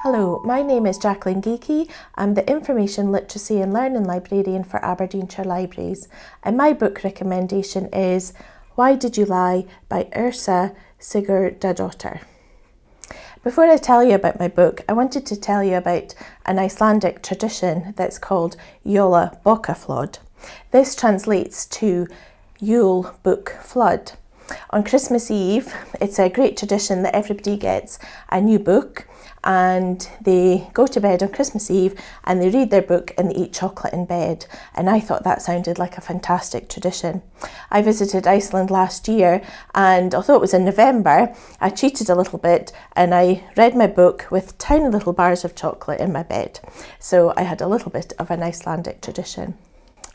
Hello, my name is Jacqueline. I'm the Information, Literacy and Learning Librarian for Aberdeenshire Libraries, and my book recommendation is Why Did You Lie by Yrsa Sigurdardottir. Before I tell you about my book, I wanted to tell you about an Icelandic tradition that's called Jóla bókaflóð. This translates to Yule Book Flood. On Christmas Eve, it's a great tradition that everybody gets a new book and they go to bed on Christmas Eve and they read their book and they eat chocolate in bed. And I thought that sounded like a fantastic tradition. I visited Iceland last year, and although it was in November, I cheated a little bit and I read my book with tiny little bars of chocolate in my bed. So I had a little bit of an Icelandic tradition.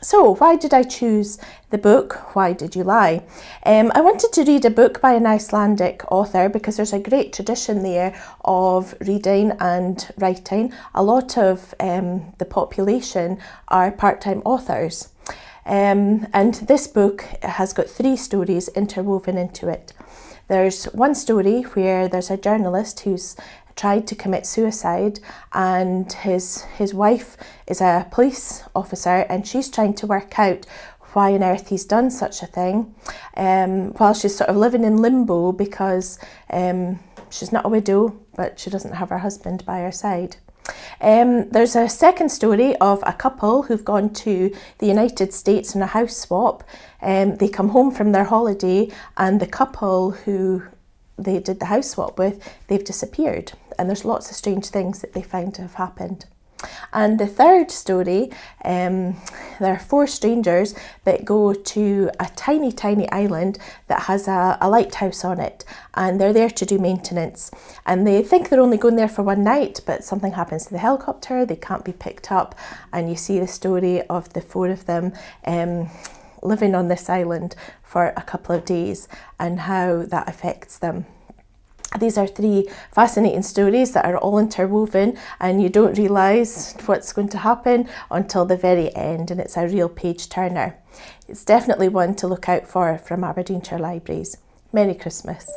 So why did I choose the book, Why Did You Lie? I wanted to read a book by an Icelandic author because there's a great tradition there of reading and writing. A lot of the population are part-time authors. And this book has got 3 stories interwoven into it. There's one story where there's a journalist who's tried to commit suicide, and his wife is a police officer and she's trying to work out why on earth he's done such a thing, while she's sort of living in limbo because she's not a widow but she doesn't have her husband by her side. There's a second story of a couple who've gone to the United States on a house swap. They come home from their holiday and the couple who they did the house swap with, they've disappeared, and there's lots of strange things that they find to have happened. And the third story, there are 4 strangers that go to a tiny island that has a lighthouse on it, and they're there to do maintenance, and they think they're only going there for one night, but something happens to the helicopter, they can't be picked up, and you see the story of the 4 of them living on this island for a couple of days and how that affects them. These are 3 fascinating stories that are all interwoven, and you don't realise what's going to happen until the very end, and it's a real page turner. It's definitely one to look out for from Aberdeenshire Libraries. Merry Christmas.